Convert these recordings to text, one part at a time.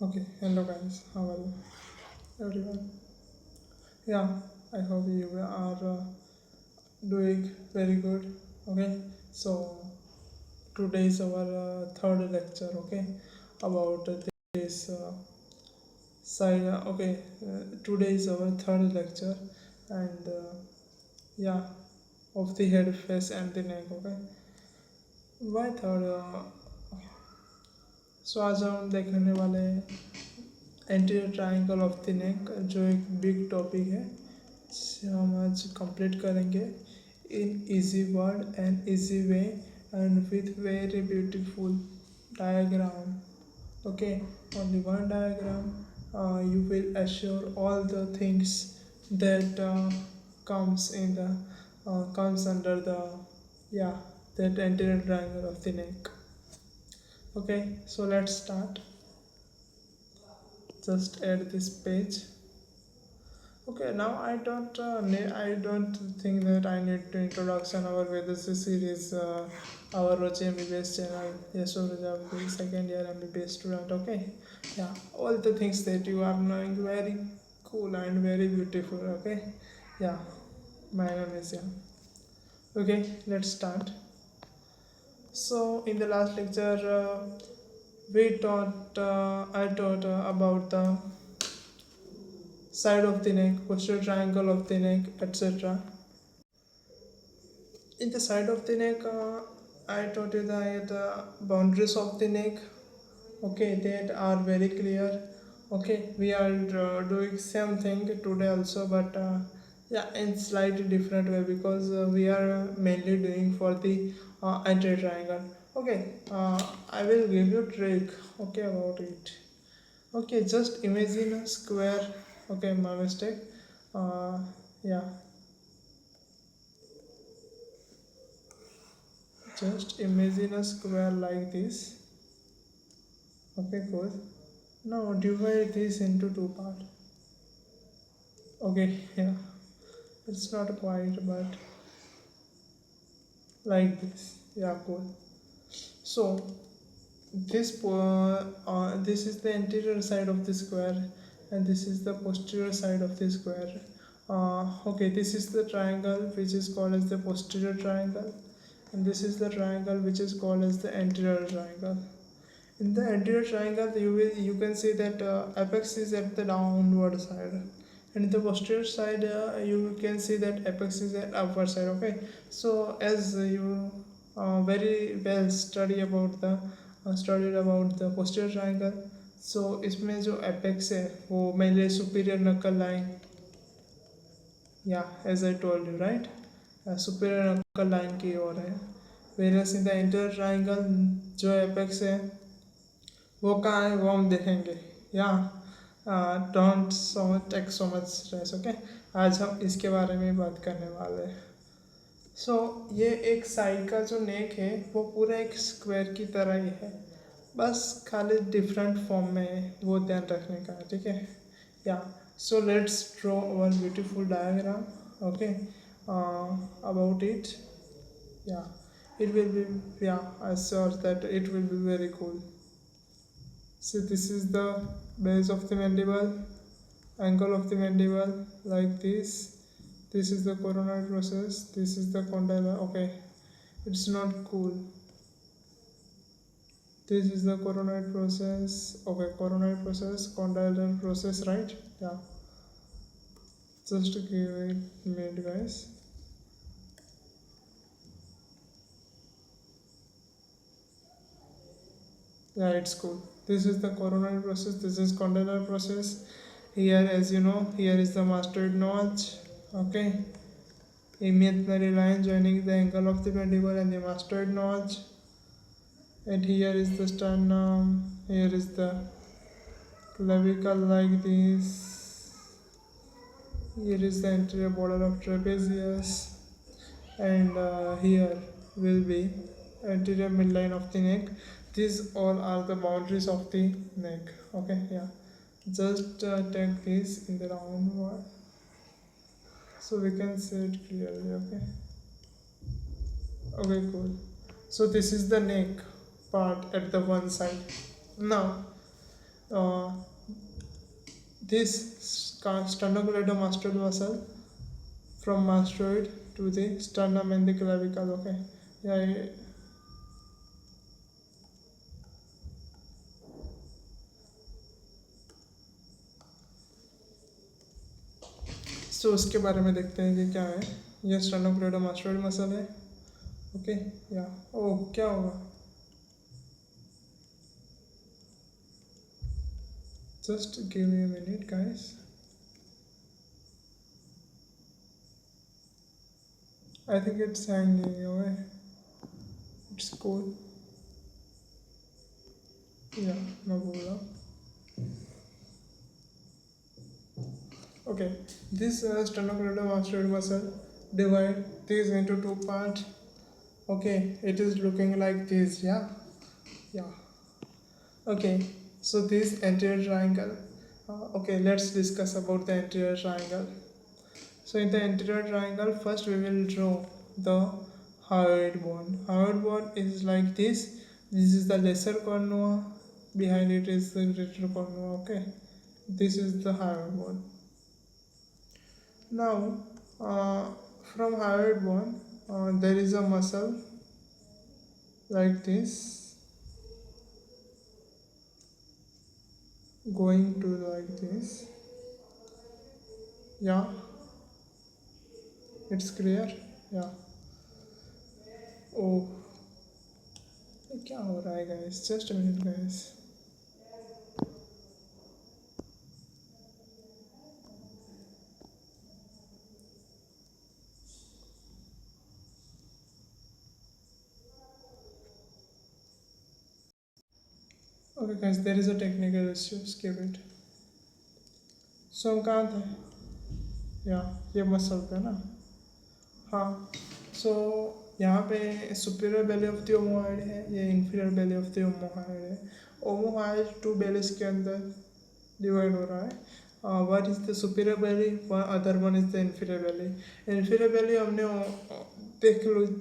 Okay, hello guys, how are you? Everyone. Yeah, I hope you are doing very good. Okay, so today is our third lecture. Okay, about this side. Today is our third lecture, and yeah, of the head, face, and the neck. Okay, why third? So आज हम देखने वाले anterior triangle of the नेक जो एक big topic है से हम आज कंप्लीट करेंगे in easy word and easy way and with very beautiful diagram. Okay, only one diagram you will assure all the things that comes under the, yeah, that anterior triangle of the neck. Okay, so let's start. Just add this page. Okay, now I don't think that I need to introduction our Vedasi series, our Roche MBBS channel. Yes, the second year MBBS student. Okay, yeah, all the things that you are knowing very cool and very beautiful. Okay, yeah, my name is yeah. Okay, let's start. So in the last lecture, I taught about the side of the neck, posterior triangle of the neck, etc. In the side of the neck, I taught you the boundaries of the neck. Okay, that are very clear. Okay, we are doing same thing today also, but yeah, in slightly different way because we are mainly doing for the anterior triangle. Okay, I will give you trick. Okay, about it. Okay, just imagine a square. Okay, my mistake. Yeah, just imagine a square like this. Okay, cool. Now divide this into two parts. Okay, yeah, it's not quite, but like this. Yeah, cool. So this is the anterior side of the square, and this is the posterior side of the square. Okay, this is the triangle which is called as the posterior triangle, and this is the triangle which is called as the anterior triangle. In the anterior triangle, you can see that apex is at the downward side, and in the posterior side, you can see that apex is at upward side. Okay, so as you very well studied about the posterior triangle, so इसमें जो apex है वो मेरे superior knuckle line, yeah, as I told you, right, superior knuckle line की ओर है, whereas in the anterior triangle जो apex है वो कहाँ है वो हम देखेंगे. Yeah don't so much take so much stress. Okay, आज हम इसके बारे में बात करने वाले हैं. सो ये एक साइड का जो नेक है वो पूरा एक स्क्वायर की तरह ही है, बस खाली डिफरेंट फॉर्म में है, वो ध्यान रखने का है. ठीक है, yeah so let's draw our beautiful diagram. Okay, about it. या it will be, yeah, I saw that it will be very cool. So this is the base of the mandible, angle of the mandible like this. This is the coronary process. This is the condyle. Okay, it's not cool. This is the coronary process. Okay, coronary process, condylar process, right? Yeah. Just give it a minute, guys. Yeah, it's cool. This is the coronary process. This is condylar process. Here, as you know, here is the mastoid notch. Okay, imaginary line joining the angle of the mandible and the mastoid notch. And here is the sternum. Here is the clavicle like this. Here is the anterior border of trapezius, and here will be anterior midline of the neck. These all are the boundaries of the neck. Okay, yeah. Just take this in the round one so we can see it clearly. Okay. Okay, cool. So this is the neck part at the one side. Now uh, this sternocleidomastoid muscle from mastoid to the sternum and the clavicle. Okay, yeah. सो उसके बारे में देखते हैं कि क्या है. ये sternocleidomastoid muscle है. ओके. या. ओह, क्या होगा? Just give me a minute guys. I think it's hanging away. It's cool. या, मैं बोल रहा हूँ. Okay, this sternocleidomastoid muscle divide this into two parts. Okay, it is looking like this. Yeah, yeah. Okay, so this anterior triangle. Okay, let's discuss about the anterior triangle. So in the anterior triangle, first we will draw the hyoid bone. Hyoid bone is like this. This is the lesser cornua. Behind it is the greater cornua. Okay, this is the hyoid bone. Now, uh, from hyoid bone, there is a muscle like this, going to like this. Yeah, it's clear. Yeah. Oh, ये क्या हो रहा है guys? Just a minute guys. Okay guys, there is a technical issue. Skip it. So हम कहाँ थे? या, ये मसल पे ना. हाँ. सो यहाँ पे सुपीरियर बेली ऑफ द ओमोहाइड है, ये इंफीरियर बेली ऑफ द ओमोहाइड है. ओमोहाइड टू बेलीज के अंदर डिवाइड हो रहा है. One is the superior belly, one other one is the inferior belly. Inferior belly हमने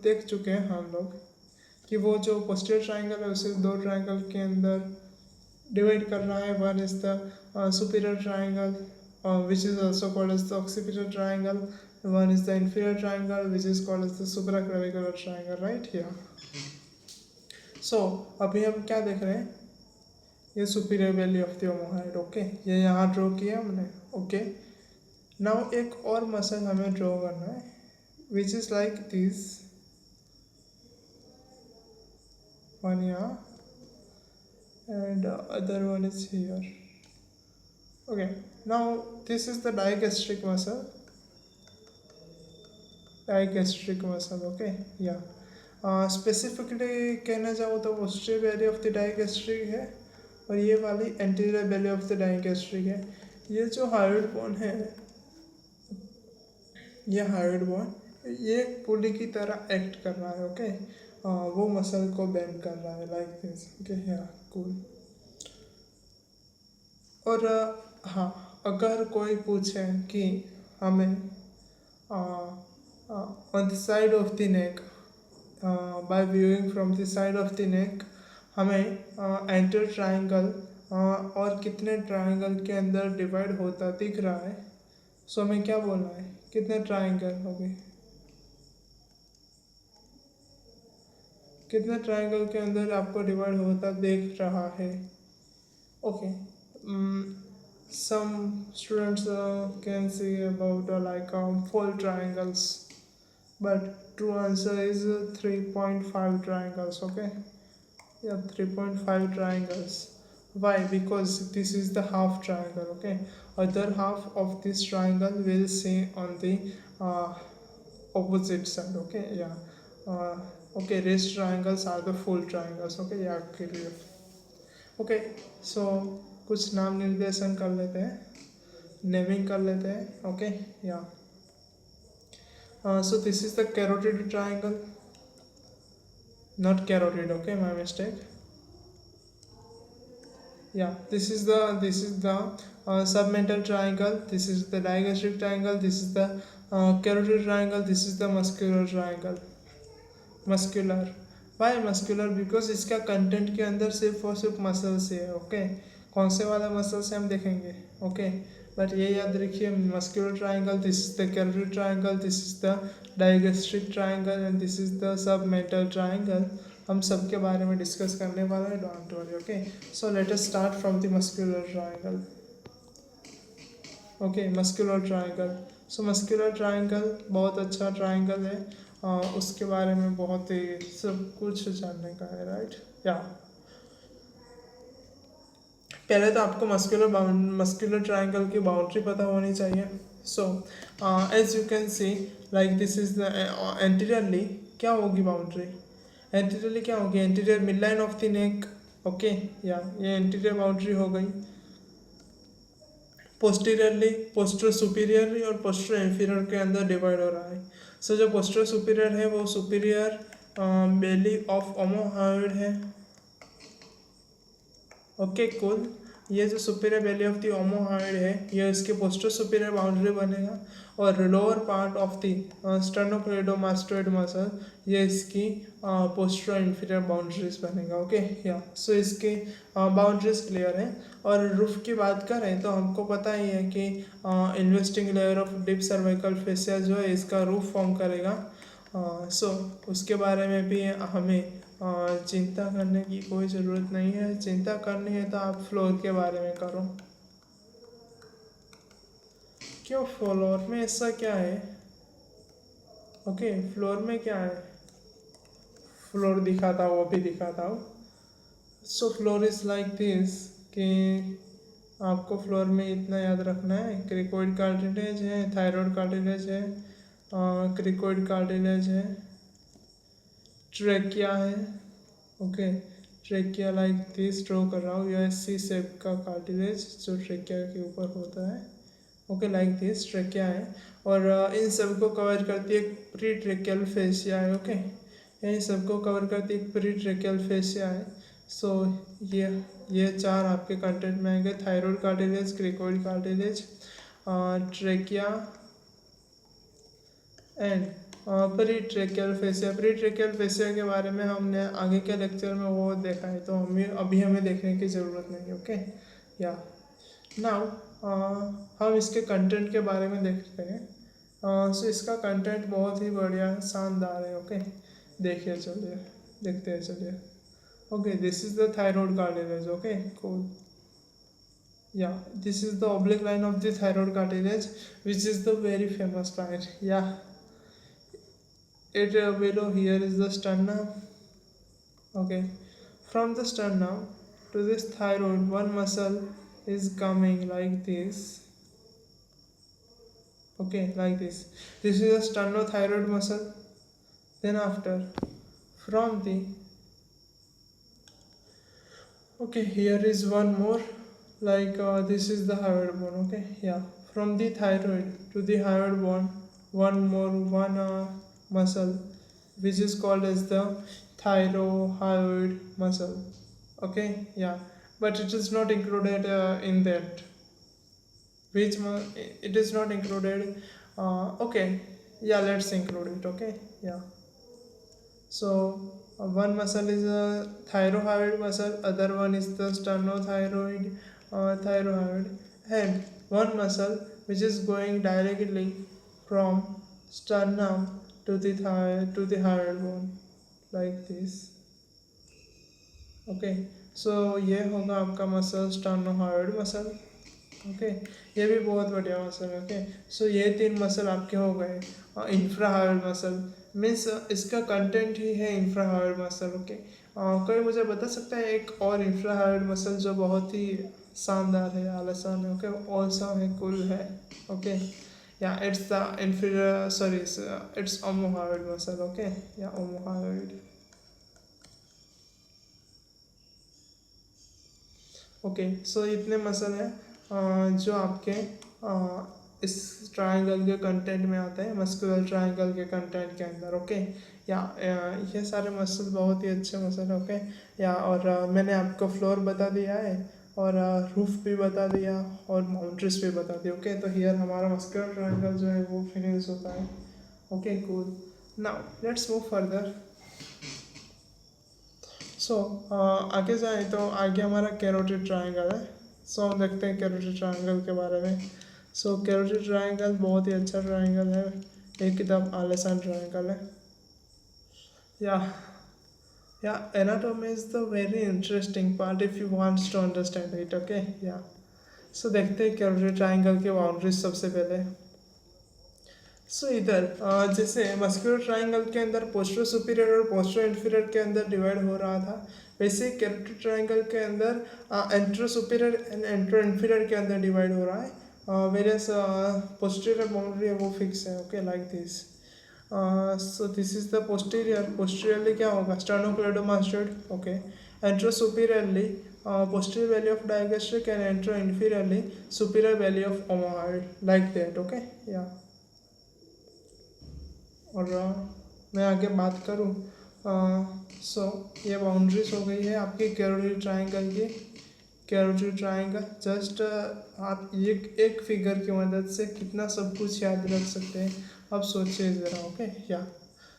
देख चुके हैं हम लोग कि वो जो पोस्टीरियर ट्राइंगल है उसे दो ट्राइंगल के अंदर डिवाइड कर रहा है. One is the superior triangle which is also called as the occipital triangle. One is the inferior triangle which is called as the supraclavicular triangle, right here. So अभी हम क्या देख रहे हैं? ये superior belly of the omohyoid. Okay, ये यहाँ draw किया हमने. ओके, नाउ एक और मसल हमें ड्रॉ करना है which is like this. One यहाँ and other one is here. Okay, now this is the digastric muscle. Okay, yeah. Specifically कहना चाहूँ तो posterior Bailey of the digastric है और ये वाली anterior belly of the digastric है. ये जो हायोइड बोन है, ये हायोइड बोन ये पुली की तरह एक्ट कर रहा है. ओके, वो मसल को बेंड कर रहा है लाइक दिस. ओके, या, कूल. और हाँ, अगर कोई पूछे कि हमें on the side of the neck, by viewing from the side of the neck, हमें एंटर ट्राइंगल और कितने ट्राइंगल के अंदर डिवाइड होता दिख रहा है. सो हमें क्या बोलना है? कितने ट्राइंगल हो गए? कितने ट्राइंगल के अंदर आपको डिवाइड होता दिख रहा है? Okay, some students can say about like 4 triangles, but true answer is 3.5 triangles. Okay, yeah, 3.5 triangles. Why? Because this is the half triangle. Okay, other half of this triangle will see on the uh, opposite side. Okay, yeah. Okay, rest triangles are the full triangles. Okay, yeah, clear. Okay, so कुछ नाम निर्देशन कर लेते हैं, naming कर लेते हैं. Okay, yeah. So this is the carotid triangle, not carotid. Okay, my mistake. Yeah, this is the submental triangle, this is the digastric triangle, this is the carotid triangle, this is the muscular triangle. Muscular, why muscular? Because इसका content के अंदर सिर्फ और सिर्फ muscles है. Okay, कौन से वाले मसल से हम देखेंगे, ओके। बट ये याद रखिए, muscular triangle, this is the calorie triangle, this is the digastric triangle and this is the submental triangle. हम सब के बारे में डिस्कस करने वाले हैं, don't worry, okay. So let us start from the muscular triangle, okay. Muscular triangle, so muscular triangle बहुत अच्छा ट्राइंगल है, उसके बारे में बहुत ही सब कुछ जानने का है, राइट, या। पहले तो आपको मस्कुलर ट्राइंगल की बाउंड्री पता होनी चाहिए। So as you can see, like this is the anteriorly क्या होगी बाउंड्री, एंटीरियरली क्या होगी, anterior mid line of the neck, okay, yeah ये एंटीरियर बाउंड्री हो गई। पोस्टीरियरली, पोस्टर सुपीरियर और पोस्टर इंफीरियर के अंदर डिवाइड हो रहा है। सो जो पोस्टर सुपीरियर है वो सुपीरियर बेली ऑफ ओमोहॉइड है, ओके कूल। ये जो superior belly of the omohyoid है ये इसके पोस्टर सुपीरियर बाउंड्री बनेगा, और lower part of the sternocleidomastoid muscle ये इसकी पोस्टर इंफीरियर बाउंड्रीज बनेगा, ओके, या। सो इसकी बाउंड्रीज क्लियर है। और रूफ की बात करें तो हमको पता ही है कि investing layer of deep cervical fascia जो है इसका रूफ फॉर्म करेगा। सो उसके बारे में भी हमें चिंता करने की कोई ज़रूरत नहीं है। चिंता करनी है तो आप फ्लोर के बारे में करो। क्यों, फ्लोर में ऐसा क्या है, ओके, फ्लोर में क्या है, फ्लोर दिखाता हूँ, वो भी दिखाता हूँ। सो फ्लोर इज़ लाइक दिस, कि आपको फ्लोर में इतना याद रखना है, क्रिकोइड कार्टिलेज है, थायराइड कार्टिलेज है, क्रिकोइड कार्टिलेज है, ट्रेकिया है, okay. Trachea like this draw कर रहा हूँ, यह सी शेप का कार्टिलेज जो ट्रेकिया के ऊपर होता है, ओके, लाइक दिस ट्रेकिया है। और इन सब को कवर करती है एक प्री ट्रेकियल फेसिया है, ओके। इन सब को कवर करती है एक प्री ट्रेकियल फेसिया है। सो ये चार आपके कंटेंट में आएंगे, thyroid cartilage, cricoid cartilage, trachea and pre tracheal fascia के बारे में हमने आगे के लेक्चर में वो देखा है, तो हमें देखने की ज़रूरत नहीं है, ओके, या। नाउ हम इसके कंटेंट के बारे में देखते हैं। सो इसका कंटेंट बहुत ही बढ़िया शानदार है, ओके। देखिए, चलिए देखते हैं, चलिए, okay. This is the thyroid cartilage, okay, cool, yeah. This is the oblique line of the thyroid cartilage which is the very famous line, yeah. It below here is the sternum, okay. From the sternum to this thyroid one muscle is coming like this, okay, like this. This is a sternothyroid muscle. Then after, from the, okay, here is one more, like this is the hyoid bone, okay, yeah. From the thyroid to the hyoid bone one muscle which is called as the thyroid muscle, okay, yeah. But it is not included in that, it is not included, okay, yeah, let's include it, okay, yeah. So one muscle is a thyroid muscle, other one is the sternothyroid thyroid, and one muscle which is going directly from sternum to the thyroid bone, like this, okay. So ये होगा आपका muscle स्टर्नोहॉइड muscle, okay. ये भी बहुत बढ़िया muscle है, okay. So ये तीन मसल आपके हो गए। इंफ्राहॉइड मसल मीन्स इसका कंटेंट ही है इंफ्राहॉइड मसल, ओके। कोई मुझे बता सकता है एक और इंफ्राहॉइड मसल जो बहुत ही शानदार है, आलिशान है, ओके, ऑसम है, कूल है, okay, yeah. It's the inferior, sorry, it's omohyoid muscle, okay, yeah, omohyoid, okay. So इतने मसल हैं जो आपके इस ट्रायंगल के कंटेंट में आते हैं, मस्कुलर ट्रायंगल के कंटेंट के अंदर, ओके, या। ये सारे मसल बहुत ही अच्छे मसल हैं, ओके, या। और मैंने आपको फ्लोर बता दिया है, और रूफ भी बता दिया, और बाउंड्रीज भी बता दी, ओके। तो हियर हमारा मस्कुलर ट्रायंगल जो है वो फिनिश होता है, okay, cool. Now let's move further. So आगे जाए तो आगे हमारा कैरोटिड ट्रायंगल है, सो हम देखते हैं कैरोटिड ट्रायंगल के बारे में। सो कैरोटिड ट्रायंगल बहुत ही अच्छा ट्रायंगल है, एकदम आलिशान ट्रायंगल है। या anatomy is the very interesting part if you want to understand it, okay? या सो देखते हैं कैरोटिड ट्रायंगल के बाउंड्रीज सबसे पहले। सो इधर जैसे मस्कुलर ट्रायंगल के अंदर पोस्टरो सुपीरियर और पोस्टरो इन्फीरियर के अंदर डिवाइड हो रहा था, वैसे ही कैरोटिड ट्रायंगल के अंदर एंट्रो सुपीरियर एंड एंट्रो इन्फीरियर के अंदर डिवाइड हो रहा है। वेरियस पोस्टीरियर बाउंड्री है वो फिक्स है, okay, like this. So this is the posteriorly क्या होगा, sternocleidomastoid, okay. Anterosuperiorly posterior belly of digastric and entero inferiorly superior belly of omohyoid, like that, okay? Yeah. और मैं आगे बात करूँ, सो ये बाउंड्रीज हो गई है आपकी कैरोटिड ट्रायंगल की। कैरोटिड ट्रायंगल जस्ट आप एक फिगर की मदद से कितना सब कुछ याद रख सकते हैं, अब सोचिए ज़रा, ओके? या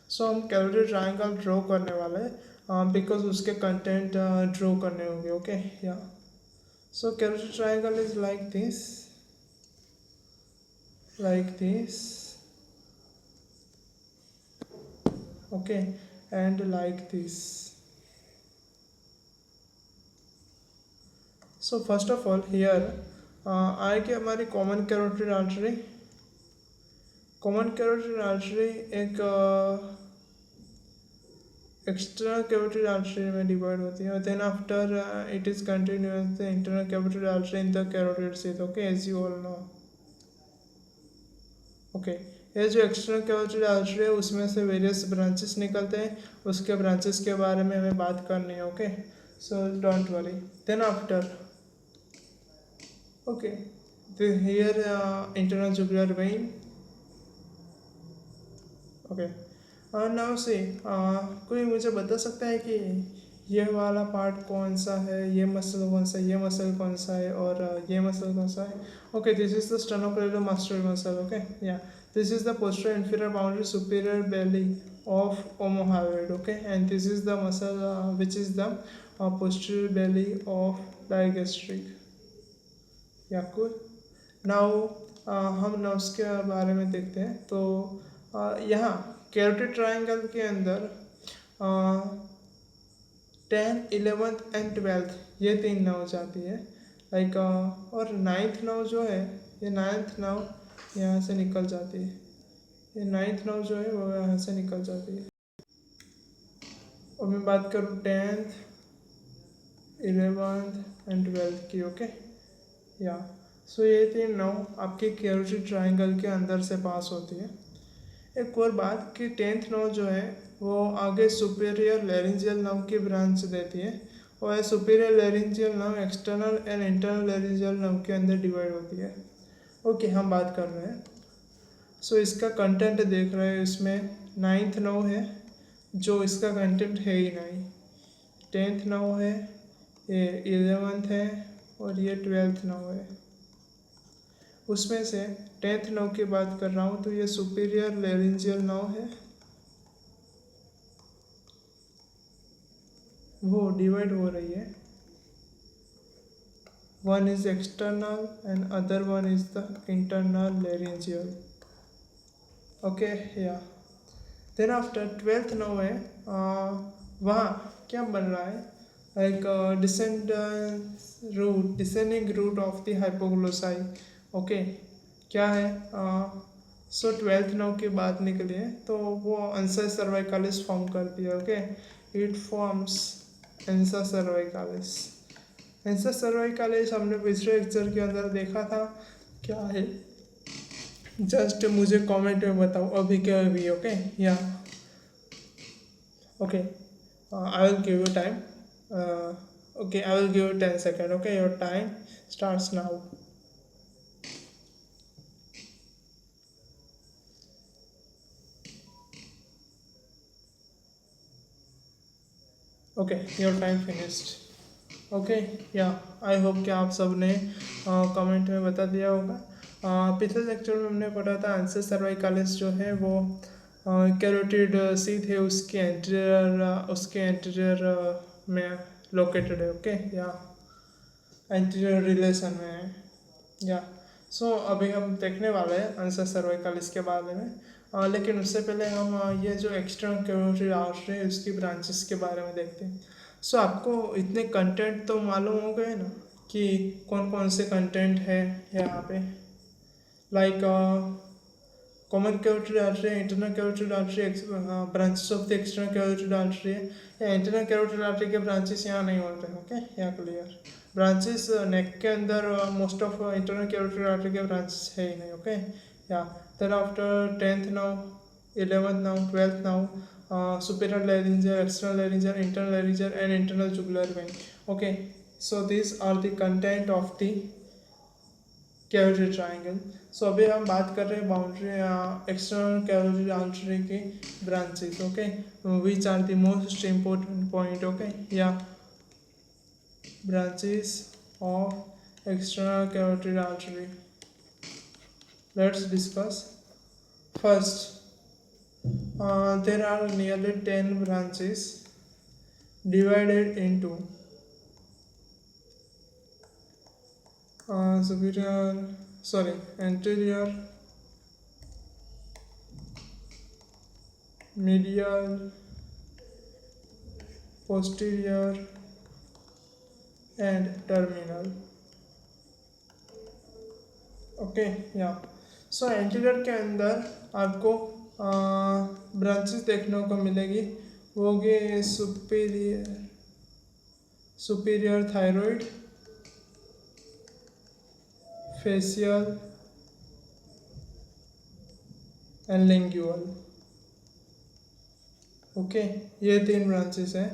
सो हम कैरोटिड ट्रायंगल ड्रॉ करने वाले हैं बिकॉज उसके कंटेंट ड्रॉ करने होंगे, okay? Yeah so carotid triangle is like this, okay, and like this. So first of all here आएगी हमारी common carotid artery. Common carotid artery एक एक्सटर्नल कैरोटिड आर्टरी में डिवाइड होती है, then after it is continuous the internal carotid artery in the carotid sheath, okay, as you all know, okay. ये जो external carotid artery है उसमें से various branches निकलते हैं, उसके ब्रांचेस के बारे में हमें बात करनी है, okay? So don't worry. Then after, okay, here internal jugular vein, okay. Now से कोई मुझे बता सकता है कि ये वाला पार्ट कौन सा है, ये मसल कौन सा है, ये मसल कौन सा है और ये मसल कौन सा है? Okay, this is the sternocleidomastoid muscle, okay? Yeah this is the posterior inferior boundary superior belly of omohyoid, okay, and this is the muscle which is the posterior belly of digastric, yeah, cool. now हम nerves के बारे में देखते हैं। तो यहाँ carotid triangle के अंदर 10, 11th एंड 12th ये 3 नर्व जाती है, लाइक और 9th नर्व जो है, ये 9th नर्व यहाँ से निकल जाती है, ये 9th नर्व जो है वो यहाँ से निकल जाती है। और मैं बात करूँ 10th, 11th एंड 12th की, ओके? या सो ये 3 नर्व आपके कैरोटिड ट्रायंगल के अंदर से पास होती है। एक और बात कि 10th नर्व जो है वो आगे सुपीरियर लैरिंजियल नर्व की ब्रांच देती है, और ये superior laryngeal nerve external and internal laryngeal nerve के अंदर डिवाइड होती है, ओके? हम बात कर रहे हैं, सो इसका कंटेंट देख रहे हैं, इसमें 9th नर्व है जो इसका कंटेंट है ही नहीं, 10th नर्व है, ये 11th है और ये 12th नर्व है। उसमें से 10th नर्व की बात कर रहा हूँ तो ये सुपीरियर लैरिंजियल नर्व है, वो डिवाइड हो रही है, one is external and other one is the internal laryngeal, okay? yeah, then after 12th nerve है, वहाँ क्या बन रहा है, like descending root of the hypoglossi, okay? क्या है, सो 12th नर्व की बात निकली है तो वो अंसा सर्वाइकालिस फॉर्म करती है, ओके? It forms अंसा सर्वाइकालिस। अंसा सर्वाइकालिस हमने पिछले लेक्चर के अंदर देखा था, क्या है, जस्ट मुझे कमेंट में बताओ अभी क्या अभी, okay? Yeah okay, I will give you time, okay, I will give you 10 seconds, okay? Your time starts now. Okay, your time finished, okay? या आई होप कि आप सब ने कमेंट में बता दिया होगा। पिछले लेक्चर में हमने पढ़ा था अंसा सर्वाइकालिस जो है वो कैरोटिड शीथ है उसके एंटीरियर में लोकेटेड है, ओके? या एंटीरियर रिलेशन में है। या सो अभी हम देखने वाले हैं आंसर सर्वाइकलिस के बारे में। लेकिन उससे पहले हम ये जो एक्सटर्नल कैरोटिड आर्टरी है उसकी ब्रांचेस के बारे में देखते हैं। सो आपको इतने कंटेंट तो मालूम हो गए ना कि कौन कौन से कंटेंट है यहाँ पे, like common carotid artery, internal carotid artery, branches of the external carotid artery है। या इंटरनल कैरोटिड आर्टरी के ब्रांचेस यहाँ नहीं होते, ओके, यहाँ क्लियर। ब्रांचेस नेक के अंदर most of internal carotid artery के ब्रांचेस है ही नहीं, okay. Yeah then after 10th now, 11th now, 12th now, superior laryngeal, external laryngeal, internal laryngeal and internal jugular vein, okay. So these are the content of the carotid triangle. So अभी हम बात कर रहे हैं boundary external carotid artery की branches, okay, which are the most important point, okay. Yeah branches of external carotid artery, let's discuss. First, there are nearly 10 branches divided into anterior, medial, posterior and terminal, okay. Yeah so anterior के अंदर आपको branches देखने को मिलेगी, वो होगी superior thyroid, facial and lingual, okay. ये 3 branches हैं।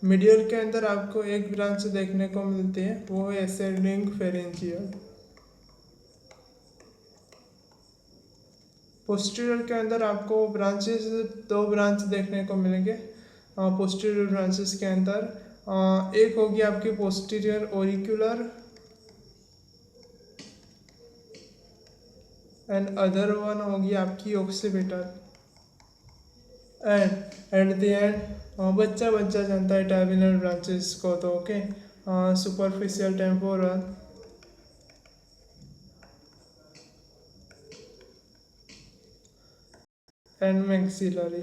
मिडियल के अंदर आपको एक ब्रांच देखने को मिलती है, वो है एसेंडिंग फेरेंजियल। पोस्टीरियर के अंदर आपको ब्रांचेस 2 ब्रांच देखने को मिलेंगे पोस्टीरियर ब्रांचेस के अंदर। एक होगी आपकी पोस्टीरियर ओरिकुलर एंड अदर वन होगी आपकी occipital. And at the end बच्चा जानता है टर्मिनल ब्रांचेस को, तो okay, superficial temporal, and maxillary,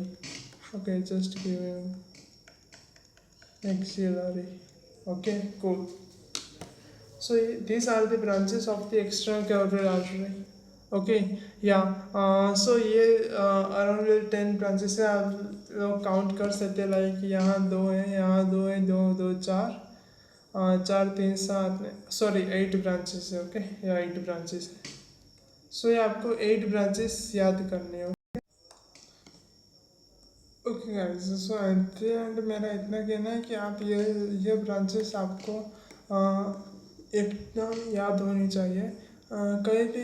okay, just give me maxillary, okay, cool. So these are the branches of the external carotid artery, okay. Yeah, so ये around 10 branches है, आप लोग count कर सकते हैं, लाइक यहाँ 2 है, यहाँ 2 है, 2 2 4, 4 3 7, सॉरी 8 ब्रांचेस है, ओके। या 8 ब्रांचेस है। सो ये आपको 8 ब्रांचेस याद करने हैं, okay guys. So at the end मेरा इतना कहना है कि आप ये ब्रांचेस आपको एकदम याद होनी चाहिए। कहीं भी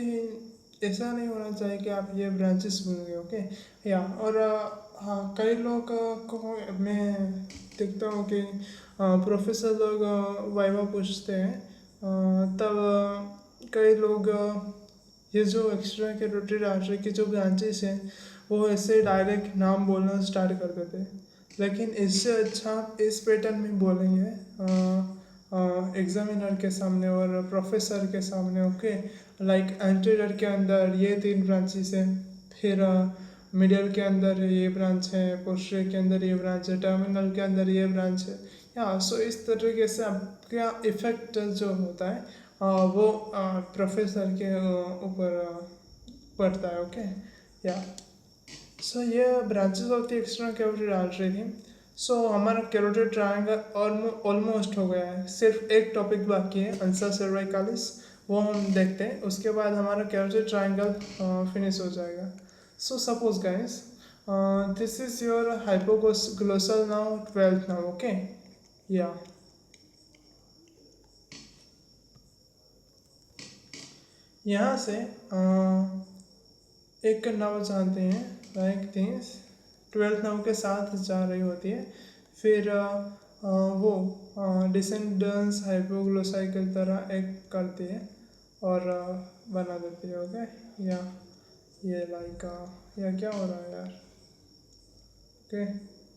ऐसा नहीं होना चाहिए कि आप ये ब्रांचेस भूल गए, ओके। या और हाँ, कई लोग को मैं देखता हूँ कि प्रोफेसर लोग वाइवा पूछते हैं, तब कई लोग ये जो एक्स्ट्रा कैरोटिड आर्टरी की जो ब्रांचेस हैं वो ऐसे डायरेक्ट नाम बोलना स्टार्ट कर देते हैं, लेकिन इससे अच्छा इस पैटर्न में बोलेंगे एग्जामिनर के सामने और प्रोफेसर के सामने, ओके। लाइक एंटीरियर के अंदर ये 3 ब्रांचेस हैं, फिर मिडियल के अंदर ये ब्रांच है, पोस्टीरियर के अंदर ये ब्रांच है, टर्मिनल के अंदर ये ब्रांच है। या सो इस तरीके से आपका इफेक्ट जो होता है वो प्रोफेसर के ऊपर पड़ता है, ओके। या सो ये branches of the external carotid artery थी। सो हमारा कैरोटिड ट्रायंगल ऑलमोस्ट हो गया है, सिर्फ एक टॉपिक बाकी है अंसा सर्वाइकालिस, वो हम देखते हैं, उसके बाद हमारा कैरोटिड ट्रायंगल फिनिश हो जाएगा। So suppose guys this is your hypoglossal now 12th now, okay. या यहाँ से एक नाव जानते हैं, लाइक थिंग्स 12th नाव के साथ जा रही होती है, फिर वो डिसेंडेंस हाइपोग्लोसाई की तरह एक करती है और बना देती है, ओके। या ये लाइक या क्या हो रहा है यार, ओके।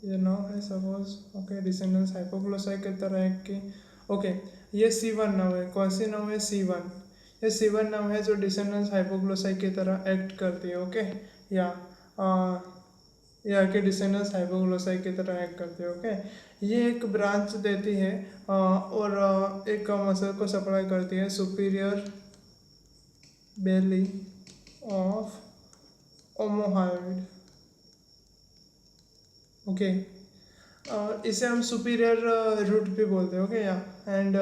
ये नाव है सपोज, ओके, डिसेंडेंस हाइपोग्लोसाई की तरह एक की, ओके। ये C1 नर्व है। कौन सी नर्व है? C1। ये C1 नर्व है जो डिसेंडेंस हाइपोग्लोसाई की तरह एक्ट करती है। ओके, या के डिसेंडेंस हाइपोग्लोसाई की तरह एक्ट करती है। ओके, ये एक ब्रांच देती है और एक मसल को सप्लाई करती है, सुपीरियर बेली ऑफ ओमोहायोइड। ओके, इसे हम सुपीरियर रूट भी बोलते हैं। ओके, या एंड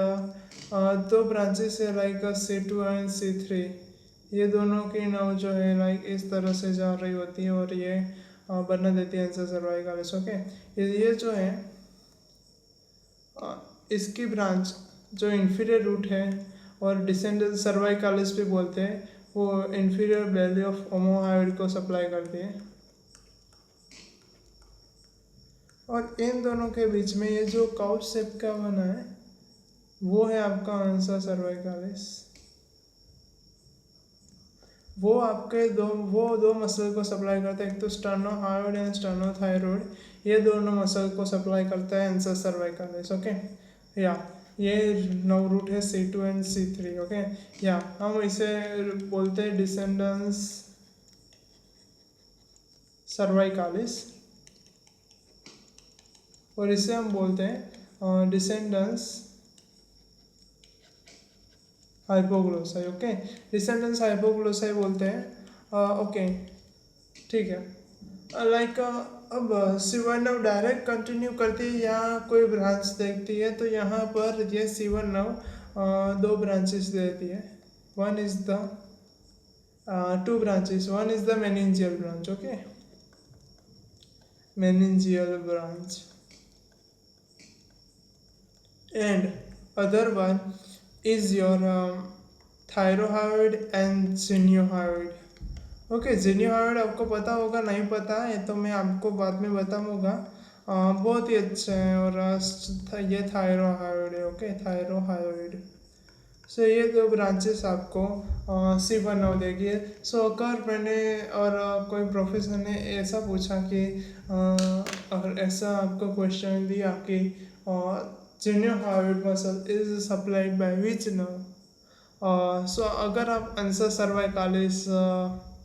दो ब्रांचेस है लाइक C2 एंड C3। ये दोनों की नर्व जो है लाइक इस तरह से जा रही होती है और ये बना देती है एंसर सर्वाइकलिस। ओके, ये जो है इसकी ब्रांच जो इंफीरियर रूट है और डिसेंडेंस सर्वाइकलिस भी बोलते हैं, वो इंफीरियर बेली ऑफ ओमोहायोइड को सप्लाई करती है। और इन दोनों के बीच में ये जो काउच शेप का बना है वो है आपका आंसर सर्वाइकलिस। वो आपके दो मसल को सप्लाई करता है, एक तो स्टर्नोहायोइड एंड स्टर्नोथायरॉइड। ये दोनों मसल को सप्लाई करता है आंसर सर्वाइकलिस। ओके, या ये नर्व रूट है C2 एंड C3। ओके, या हम इसे बोलते हैं डिसेंडेंस सर्वाइकलिस और इसे हम बोलते हैं डिसेंडेंस हाइपोग्लोसाई। ओके, डिसेंडेंस हाइपोग्लोसाई बोलते हैं। ओके, ठीक है। लाइक अब C1 नर्व डायरेक्ट कंटिन्यू करती है या कोई ब्रांच देखती है, तो यहाँ पर ये C1 नर्व दो ब्रांचेस देती है। One is the two branches, one is the meningeal branch. Okay, meningeal branch and other one is your thyroid and geniohyoid. Okay, geniohyoid आपको पता होगा, नहीं पता है तो मैं आपको बाद में बताऊंगा। बहुत ही अच्छा है। और ये थायरोहायोइड है। ओके, थायरोहायोइड। सो ये दो ब्रांचेस आपको C1 नर्व देगी। सो अगर मैंने और कोई प्रोफेसर ने ऐसा पूछा कि अगर ऐसा आपको क्वेश्चन दिया कि geniohyoid muscle is supplied by which nerve, so अगर आप आंसर सर्वाइकलिस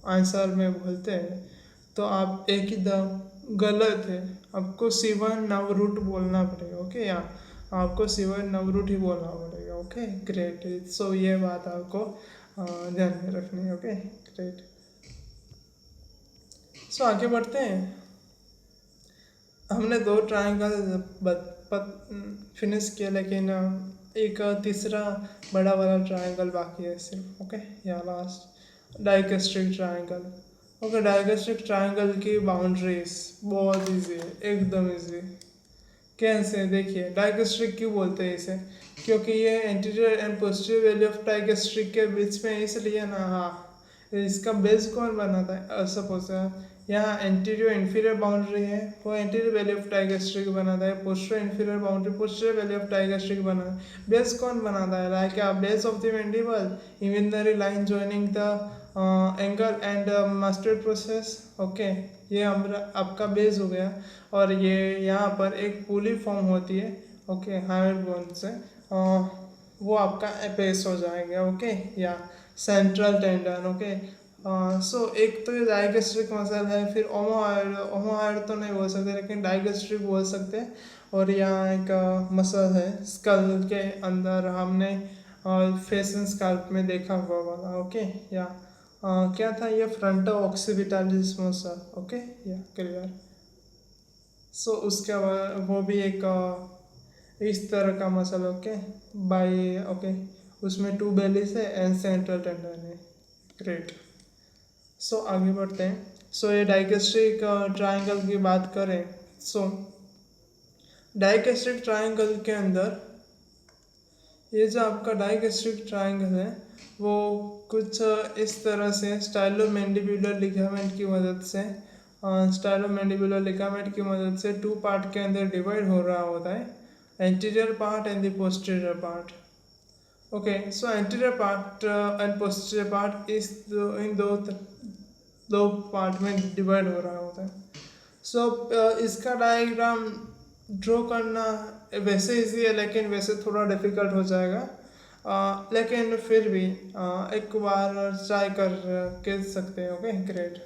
आंसर में बोलते हैं तो आप एक ही दम गलत है। आपको C1 नर्व रूट बोलना पड़ेगा। ओके, या आपको C1 नर्व रूट ही बोलना पड़ेगा। Okay, great. सो ये बात आपको ध्यान में रखनी है। Okay, great. सो आगे बढ़ते हैं। हमने दो ट्रायंगल फिनिश किया, लेकिन एक तीसरा बड़ा वाला ट्रायंगल बाकी है सिर्फ। ओके, या लास्ट डाइकेस्ट्रिक ट्रायंगल। ओके, डाइकेस्ट्रिक ट्रायंगल की बाउंड्रीज बहुत इजी है, एकदम इजी। कैसे? देखिए, डाइकेस्ट्रिक क्यों बोलते हैं इसे? क्योंकि ये anterior and posterior value of digastric के बीच में, इसलिए ना। हाँ, इसका बेस कौन बनाता है? सपोज यहाँ एंटीरियर इंफीरियर बाउंड्री है, वो एंटीरियर वैल्यू ऑफ डाइगेस्ट्रिक बनाता है। Posterior inferior boundary posterior value of digastric बनाता है। बेस कौन बनाता है? Like base of the mandible, imaginary line joining the angle and mastered process. Okay, ये हमारा आपका बेस हो गया। और ये यहाँ पर एक पुली फॉर्म होती है। ओके, हायर बोन से वो आपका बेस हो जाएगा। ओके, या सेंट्रल टेंडन। ओके, सो एक तो ये डाइगेस्ट्रिक मसल है, फिर ओमोहायोइड तो नहीं बोल सकते लेकिन डाइगेस्ट्रिक बोल सकते हैं। और यहाँ एक मसल है स्कल के अंदर, हमने फेस एंड स्कैल्प में देखा हुआ वाला। ओके, या क्या था ये? Fronto occipitalis muscle. Okay, yeah clear. So उसके बाद वो भी एक इस तरह का मसल। Okay, bye. ओके, उसमें टू बेलीज है एंड सेंट्रल टेंडन है। ग्रेट। सो आगे बढ़ते हैं। सो ये डाइकेस्ट्रिक ट्रायंगल की बात करें, सो डाइकेस्ट्रिक ट्रायंगल के अंदर ये जो आपका डाइकेस्ट्रिक ट्रायंगल है वो कुछ इस तरह से स्टाइलोमैंडिबुलर लिगामेंट की मदद से टू पार्ट के अंदर डिवाइड हो रहा होता है, anterior part and the posterior part. Okay, so anterior part and posterior part इस इन दो पार्ट में डिवाइड हो रहा होता है। सो इसका डायग्राम ड्रॉ करना वैसे इजी है लेकिन वैसे थोड़ा डिफिकल्ट हो जाएगा। लेकिन फिर भी एक बार ट्राई कर के सकते हैं। Okay great.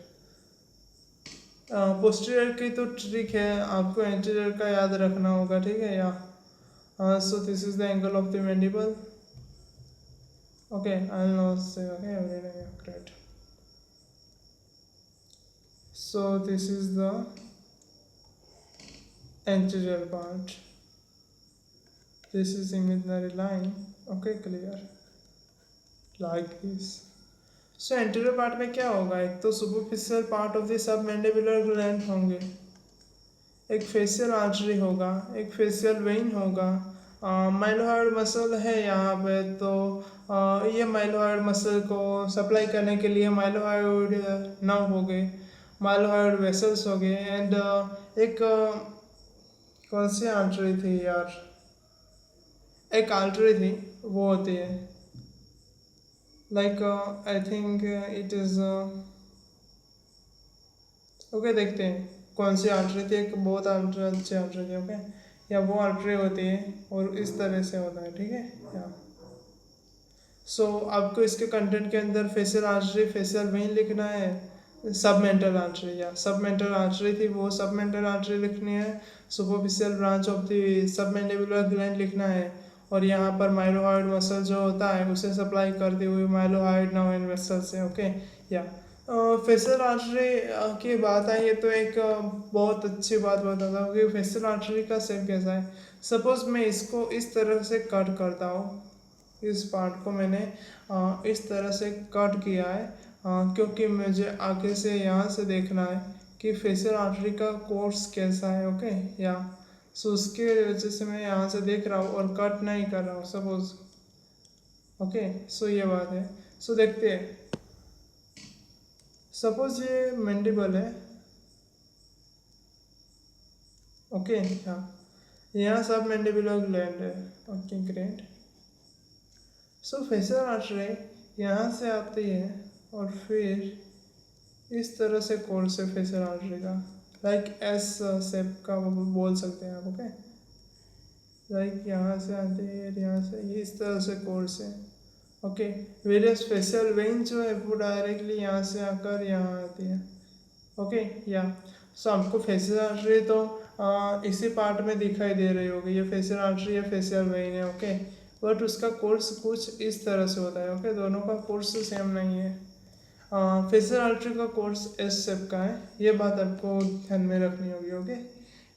पोस्टीरियर की तो ट्रिक है, आपको एंटीरियर का याद रखना होगा, ठीक है। Yeah so this is the angle of the mandible. Okay I will not say okay everything great. So this is the anterior part, this is imaginary line, okay clear like this। So anterior part में क्या होगा, एक तो superficial part of the sub mandibular gland होंगे, एक facial artery होगा, एक facial वेइन होगा, माइलोहाइड मसल है यहाँ पे। तो ये माइलोहाइड मसल को सप्लाई करने के लिए माइलोहाइड नर्व हो गए, माइलोहाइड वेसल्स हो गए। एंड एक कौन सी आर्टरी थी यार, एक आर्टरी थी वो होती है like I think it is okay. देखते हैं कौन सी आर्टरी थी, एक बहुत अच्छी आर्टरी थी ओके। या वो आर्टरी होती है और इस तरह से होता है, ठीक है। या सो आपको इसके कंटेंट के अंदर फेशियल आर्टरी, फेशियल वेन लिखना है, सब मेंटल आर्टरी या सब मेंटल आर्टरी थी वो सब मेंटल आर्टरी लिखनी है, superficial branch of the sub mandibular gland लिखना है, और यहाँ पर माइलोहाइड मसल जो होता है उसे सप्लाई करती हुई माइलोहाइड नर्व एंड वेसल से ओके। या फेशियल आर्टरी की बात आई है तो एक बहुत अच्छी बात बताता हूँ कि फेशियल आर्टरी का शेप कैसा है। सपोज मैं इसको इस तरह से कट करता हूँ, इस पार्ट को मैंने इस तरह से कट किया है क्योंकि मुझे आगे से यहाँ से देखना है कि फेशियल आर्टरी का कोर्स कैसा है ओके। या सो उसके वजह से मैं यहाँ से देख रहा हूँ और कट नहीं कर रहा हूँ सपोज ओके। सो ये बात है। सो देखते हैं, सपोज ये मैंडिबल है ओके। हाँ यहाँ सब मैंडिबुलर ग्लैंड है ओके ग्रेट। सो फेशियल आर्टरी यहाँ से आती है और फिर इस तरह से कोर्स है फेशियल आर्टरी का, लाइक एस शेप का बोल सकते हैं आप ओके। लाइक यहाँ से आती है, यहाँ से ये इस तरह से कोर्स है ओके। वेरियस फेशियल वेन जो है वो डायरेक्टली यहाँ से आकर यहाँ आती है ओके। या सो आपको फेशियल आर्टरी तो इसी पार्ट में दिखाई दे रही होगी, ये फेशियल आर्टरी या फेशियल वेन है ओके। बट उसका कोर्स कुछ इस तरह से होता है ओके, दोनों का कोर्स सेम नहीं है। फेशियल आर्टरी का कोर्स एस शेप का है, ये बात आपको ध्यान में रखनी होगी ओके।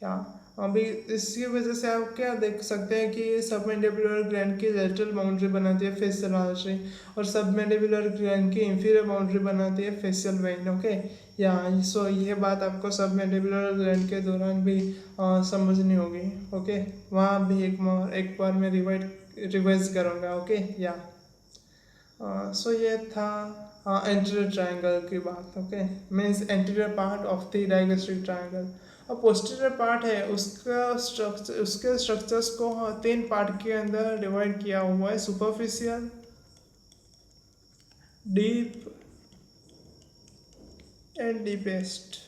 या अभी इसकी वजह से आप क्या देख सकते हैं कि सब मैंडिबुलर ग्लैंड की लेटरल बाउंड्री बनाती है फेशियल आर्टरी, और सब मैंडिबुलर ग्लैंड की इंफीरियर बाउंड्री बनाती है फेशियल वेन ओके। या सो ये बात आपको सब मैंडिबुलर ग्लैंड के दौरान भी समझनी होगी ओके। वहाँ भी एक बार मैं रिवाइज करूँगा ओके। या सो ये था एंटीरियर ट्रायंगल की बात okay, means anterior part of the digastric triangle. और पोस्टीरियर पार्ट है उसके स्ट्रक्चर्स को तीन पार्ट के अंदर डिवाइड किया हुआ है, superficial, deep and deepest.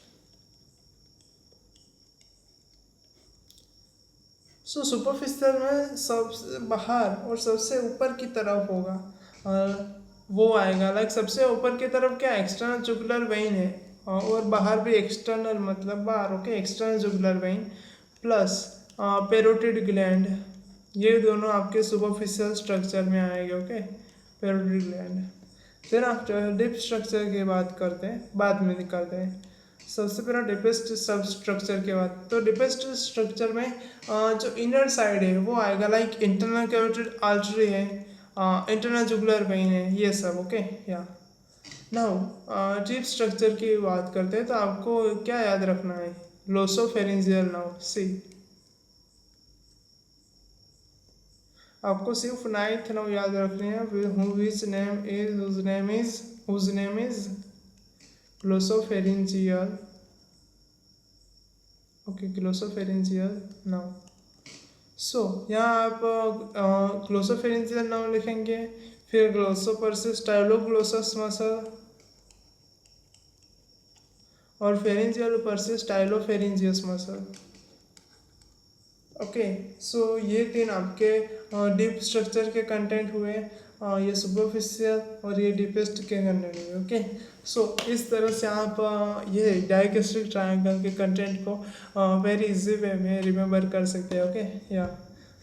So superficial में सबसे बाहर और सबसे ऊपर की तरफ होगा, और वो आएगा लाइक सबसे ऊपर की तरफ क्या एक्सटर्नल जुगुलर वेइन है, और बाहर भी एक्सटर्नल मतलब बाहर okay, external jugular वेइन plus parotid gland, ये दोनों आपके सुपरफिशियल स्ट्रक्चर में आएंगे ओके, पेरोटिड ग्लैंड। फिर आफ्टर डीप स्ट्रक्चर की बात करते हैं, बाद में करते हैं। सबसे पहला डीपेस्ट सब स्ट्रक्चर के बाद, तो डीपेस्ट स्ट्रक्चर में जो इनर साइड है वो आएगा लाइक इंटरनल कैरोटिड आर्टरी है, इंटरनल जुगुलर वेइन है, ये सब ओके। या नाउ डीप स्ट्रक्चर की बात करते हैं तो आपको क्या याद रखना है, ग्लोसोफेरिंजियल नर्व। सी आपको सिर्फ नाइन्थ नर्व याद रखनी है, whose name is glossopharyngeal okay, glossopharyngeal nerve. So यहाँ आप ग्लोसोफेरिंजियल नर्व लिखेंगे, फिर ग्लोसोपर्सिस स्टाइलोग्लोसस मसल, और फेरिंजियल पर्सिस स्टाइलोफेरिंजियस मसल ओके। सो ये तीन आपके डीप स्ट्रक्चर के कंटेंट हुए, ये सुपरफिशियल और ये डीपेस्ट के कंटेंट हुए। ओके। सो इस तरह से आप ये डायगोस्टिक ट्रायंगल के कंटेंट को वेरी इजी वे में रिमेम्बर कर सकते हैं। ओके। या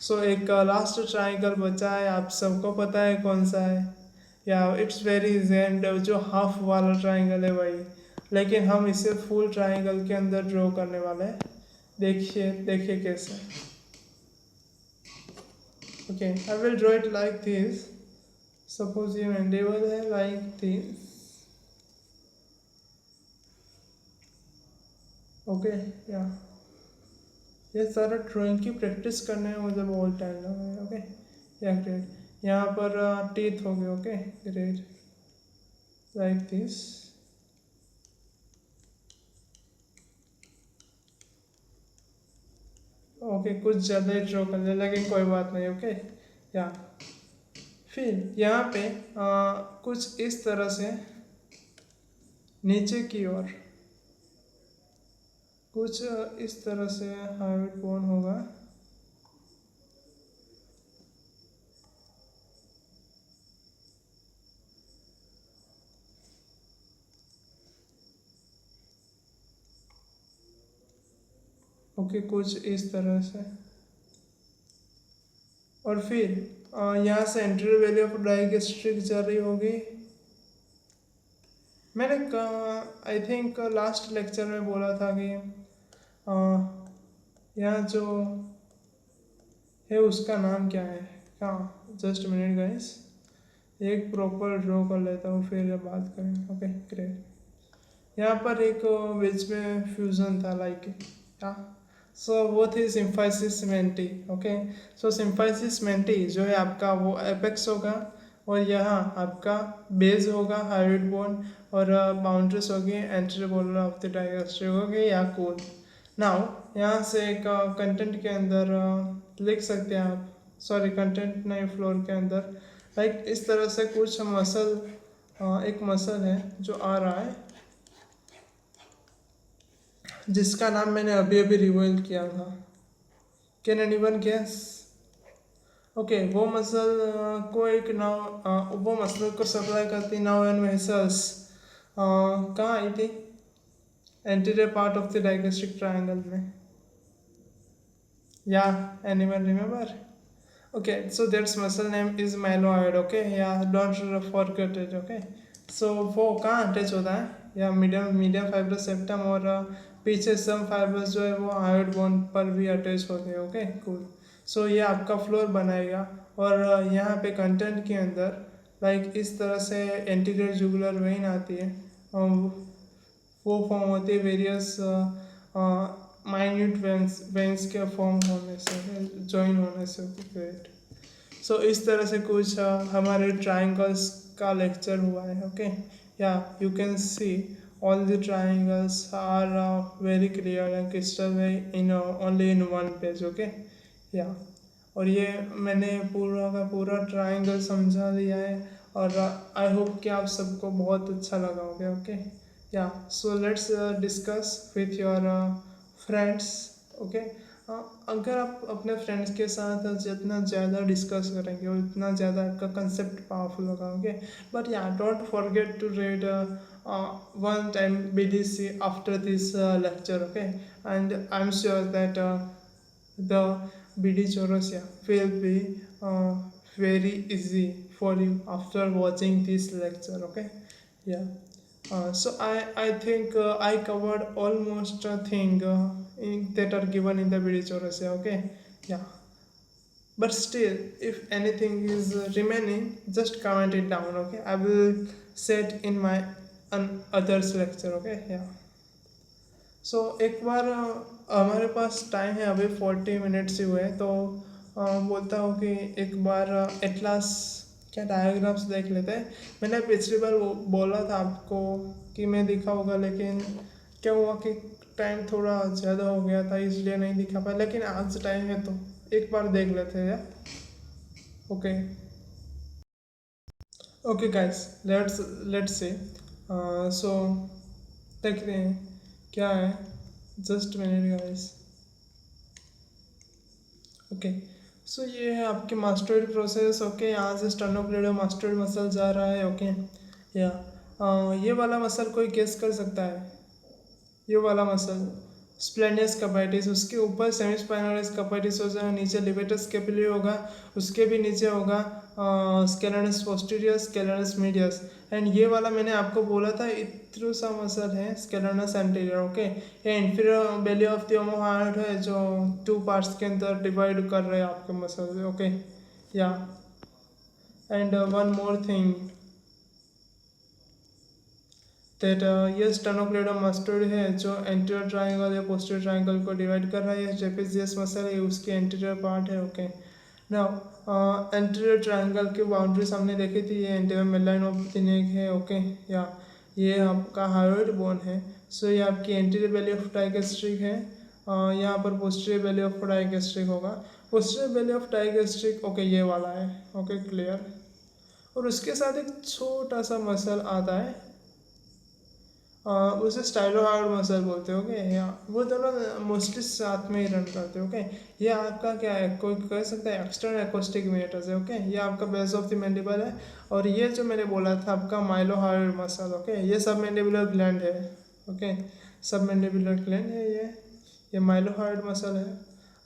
सो एक लास्ट ट्रायंगल बचा है, आप सबको पता है कौन सा है, या इट्स वेरी इजी, एंड जो हाफ वाला ट्रायंगल है वही, लेकिन हम इसे फुल ट्रायंगल के अंदर ड्रॉ करने वाले हैं। देखिए देखिए कैसे। Okay, I will draw it like this. Suppose ये mandible है like this. Okay, yeah. ये सारा ड्राइंग की प्रैक्टिस करने में मुझे बहुत टाइम लगा है। ओके, या ग्रेट। यहाँ पर टीथ हो गए। Okay, great, like this. Okay, कुछ ज़्यादा ही ड्रॉ कर लिया, लेकिन कोई बात नहीं। ओके, या फिर यहाँ पे कुछ इस तरह से नीचे की ओर कुछ इस तरह से हाइट बोन होगा। ओके, कुछ इस तरह से। और फिर यहाँ से एंट्री वैल्यू ऑफ डायगोस्ट्रिक जा रही होगी। मैंने आई थिंक लास्ट लेक्चर में बोला था कि यहाँ जो है उसका नाम क्या है। हाँ, जस्ट मिनट गाइस, एक प्रॉपर ड्रॉ कर लेता हूँ फिर बात करें। Okay, great. यहाँ पर एक बीच में फ्यूजन था लाइक, हाँ। सो वो थी सिम्फाइसिस मेंटी। ओके। सो सिम्फाइसिस मेंटी जो है आपका वो एपेक्स होगा, और यहाँ आपका बेस होगा हाइब्रिड बोन, और बाउंड्रीज होगी एंट्रीबोलर ऑफ द डायगोस्ट्रिक। ओके, या कूल। नाउ यहाँ से एक कंटेंट के अंदर लिख सकते हैं आप, सॉरी कंटेंट नहीं, फ्लोर के अंदर लाइक इस तरह से कुछ मसल, एक मसल है जो आ रहा है, जिसका नाम मैंने अभी अभी रिवील किया था। Can anyone guess? ओके, वो मसल को एक नाव, वो मसल को सप्लाई करती नाउ एंड वेसल्स कहाँ आई थी? Anterior part of the digastric triangle में। Yeah anyone remember? Okay, so that muscle name is myloid. Okay, yeah, don't forget it. Okay, so वो कहाँ अटैच होता है? या मीडियम फाइब्रस सेप्टम, और पीछे सम फाइब्रस जो है वो हाइड बोन पर भी अटैच होते हैं। Okay, cool. सो ये आपका फ्लोर बनाएगा, और यहाँ पे कंटेंट के अंदर लाइक इस तरह से एंटीरियर जुगुलर वेन आती है, वो फॉर्म होती है वेरियस माइन्यूट वेंस के फॉर्म होने से, जॉइन होने से। ग्रेट। सो इस तरह से कुछ हमारे ट्राइंगल्स का लेक्चर हुआ है। Okay, yeah you can see all the triangles are very clear and crystal in only in one page. Okay, yeah और ये मैंने पूरा का पूरा ट्राइंगल समझा दिया है, और आई होप कि आप सबको बहुत अच्छा लगा होगा। Okay, yeah so let's discuss with your friends. Okay, अगर आप अपने फ्रेंड्स के साथ जितना ज़्यादा डिस्कस करेंगे उतना ज़्यादा आपका कंसेप्ट पावरफुल होगा। Okay, but yeah don't forget to read one time BDC after this lecture. Okay, and I'm sure that the BD Chorosya will be very easy for you after watching this lecture. Okay, yeah. So I think I covered almost a thing that are given in the BD Chorosya. Okay, yeah. But still, if anything is remaining, just comment it down. Okay, I will set in my others lecture. Okay, yeah. सो एक बार हमारे पास time है अभी 40 minutes ही हुए, तो बोलता हूँ कि एक बार एटलास क्या डायग्राम्स देख लेते हैं। मैंने पिछली बार बोला था आपको कि मैं दिखा होगा, लेकिन क्या हुआ कि टाइम थोड़ा ज़्यादा हो गया था, इसलिए नहीं दिखा पाया, लेकिन आज टाइम है तो एक बार देख लेते हैं। Okay, okay guys, let's say सो देखते हैं क्या है। Just minute guys. Okay. So ये है आपकी मास्टर्ड प्रोसेस। ओके, यहाँ से स्टर्नोक्लेडो मास्टर्ड मसल जा रहा है। ओके, या ये वाला मसल कोई गेस कर सकता है? ये वाला मसल स्प्लेनियस कैपिटिस, उसके ऊपर सेमी स्पाइनलिस कैपिटिस हो जाएगा, नीचे लिवेटस कैपिलरी होगा, उसके भी नीचे होगा स्केलेनस पोस्टीरियस, स्केलेनस मीडियस। एंड ये वाला मैंने आपको बोला था इत्रो सा मसल है स्केलेनस एंटीरियर। ओके, ये इंफीरियर बेली ऑफ द ओमोहार्ड है जो 2 पार्ट्स के अंदर डिवाइड कर रहे हैं आपके मसल। ओके, या and one more thing that ये स्टेनोक्लेडोमास्टोइड है जो एंटीरियर ट्रायंगल या पोस्टीरियर ट्रायंगल को डिवाइड कर रहा है। ये ट्रेपेजियस मसल है, उसकी एंटीरियर पार्ट है। ओके, नाउ एंटीरियर ट्रायंगल की बाउंड्रीज हमने देखी थी, ये एंटीरियर मिडलाइन ऑफ द नेक है। ओके, या ये आपका हायोइड बोन है। सो ये आपकी एंटीरियर बेली ऑफ डाइगेस्ट्रिक है। यहाँ पर पोस्टीरियर बेली ऑफ डाइगेस्ट्रिक होगा। Posterior belly of digastric okay ये वाला है। Okay, clear. और उसके साथ एक छोटा सा मसल आता है, उसे स्टाइलोहार्ड मसल बोलते हो। ओके, या वो दोनों मोस्टली साथ में ही रन करते हो। ओके, ये आपका क्या है, कोई कह सकता है एक्सटर्नल एक्रोस्टिक मीनिटस है। ओके, ये आपका बेस ऑफ द मैंडिबल है। और ये जो मैंने बोला था आपका माइलोहार्ड मसल। ओके, ये सब मैंडिबुलर ग्लैंड है। ओके, सब मैंडिबुलर ग्लैंड है ये माइलोहार्ड मसल है।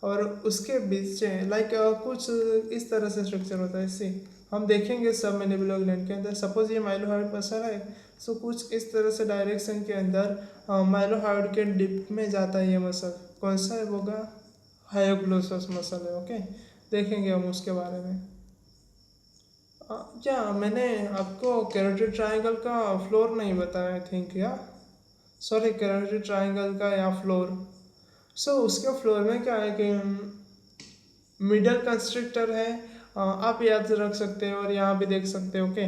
और उसके बीच से लाइक कुछ इस तरह से स्ट्रक्चर होता है। इसी हम देखेंगे सब मैंडिबुलर ग्लैंड के अंदर। सपोज ये माइलोहार्ड मसल है, सो कुछ इस तरह से डायरेक्शन के अंदर माइलोहार्ड के डिप में जाता है ये मसल। कौन सा है? होगा हायोग्लोसस मसल है। ओके, देखेंगे हम उसके बारे में। क्या मैंने आपको कैरोटिड ट्रायंगल का फ्लोर नहीं बताया? आई थिंक, या सॉरी, कैरोटिड ट्रायंगल का या फ्लोर। सो उसके फ्लोर में क्या है कि मिडल कंस्ट्रक्टर है, आप याद रख सकते हो और यहाँ भी देख सकते हो। ओके,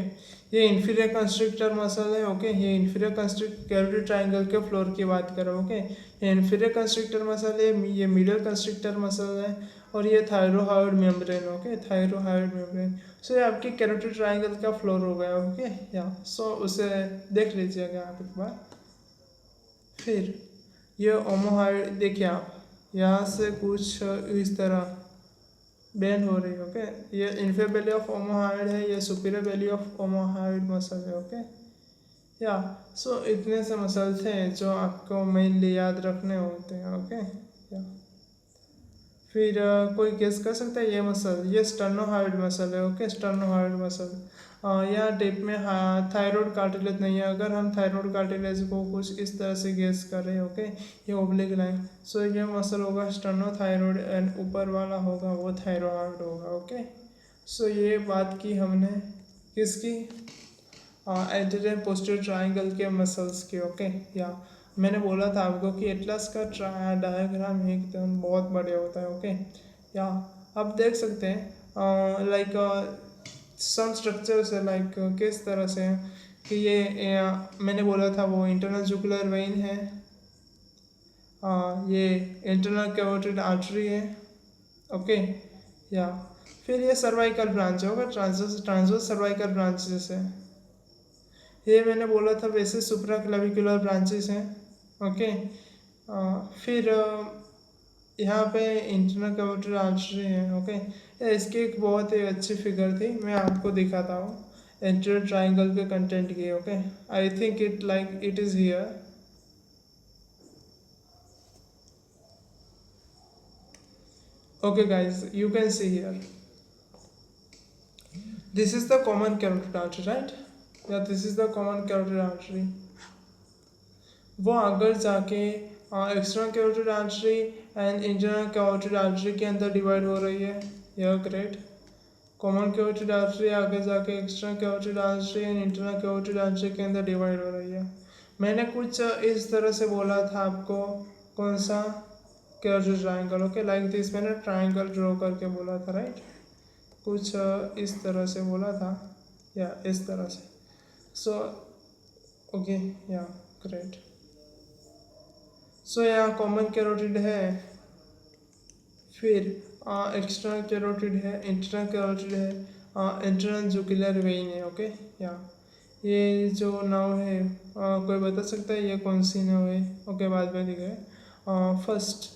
ये इन्फीरियर कंस्ट्रक्टर मसल है। ओके, ये इन्फीरियर कंस्ट्रक्ट कैरोटिड ट्रायंगल के फ्लोर की बात करो। ओके, ये इन्फीरियर कंस्ट्रक्टर मसल है, ये मिडल कंस्ट्रक्टर मसल है, और ये thyrohyoid membrane. Okay, thyrohyoid membrane. So ये आपके कैरोटिड ट्रायंगल का फ्लोर हो गया। ओके, या सो उसे देख लीजिएगा आप एक बार। फिर ये ओमोहाइड देखिए आप, यहाँ से कुछ इस तरह बेंड हो रही है। ओके, ये इन्फीरियर बेली ऑफ ओमोहाइड है, ये सुपीरियर बेली ऑफ ओमोहाइड मसल है। ओके, या सो इतने से मसल्स हैं जो आपको मेनली याद रखने होते हैं। ओके, या फिर कोई गेस कर सकता है ये मसल, ये स्टर्नोहाइड मसल है। ओके, स्टर्नोहाइड मसल यहाँ टिप में थायराइड कार्टिलेज नहीं है। अगर हम थायराइड कार्टिलेज को कुछ इस तरह से गेस कर रहे हैं। ओके, ये ओब्लिक लाइन, सो ये मसल होगा स्टर्नोथायराइड एंड ऊपर वाला होगा वो थायराइड होगा। ओके, सो ये बात की हमने किसकी, एंटीरियर पोस्टीरियर ट्रायंगल के मसल्स की। ओके, या मैंने बोला था आपको कि एटलस का डायग्राम एकदम बहुत बढ़िया होता है। ओके, या आप देख सकते हैं लाइक सम स्ट्रक्चर्स है लाइक किस तरह से कि ये मैंने बोला था वो इंटरनल जुगुलर वेइन है, ये इंटरनल कैरोटिड आर्टरी है। ओके, या फिर ये सर्वाइकल ब्रांच होगा, ट्रांसवर्स सर्वाइकल ब्रांचेस है। ये मैंने बोला था वैसे सुप्रा क्लेविकुलर ब्रांचेस हैं। ओके, फिर यहाँ पे इंटरनल कैरोटिड आर्टरी है। ओके, इसकी एक बहुत ही अच्छी फिगर थी, मैं आपको दिखाता हूँ एंटीरियर ट्रायंगल के कंटेंट की। Okay, I think it like it is here. Okay guys, you can see here, this is the common carotid artery, right? Yeah, this is the common carotid artery. वो अगर जाके external carotid artery and internal carotid artery के अंदर divide हो रही है। यह great, common carotid artery आगे जाके external carotid artery and internal carotid artery के अंदर डिवाइड हो रही है। मैंने कुछ इस तरह से बोला था आपको, कौन सा, carotid triangle. Okay, like this मैंने ट्रायंगल ड्रॉ करके बोला था, राइट? कुछ इस तरह से बोला था, या इस तरह से। सो ओके, या ग्रेट। सो यहाँ कॉमन कैरोटिड है, फिर एक्सटर्नल कैरोटिड है, इंटरनल कैरोटिड है, इंटरनल जुगुलर वेइन है। ओके, या ये जो नाव है कोई बता सकता है ये कौन सी नाव है? ओके, बाद में दिखाए। First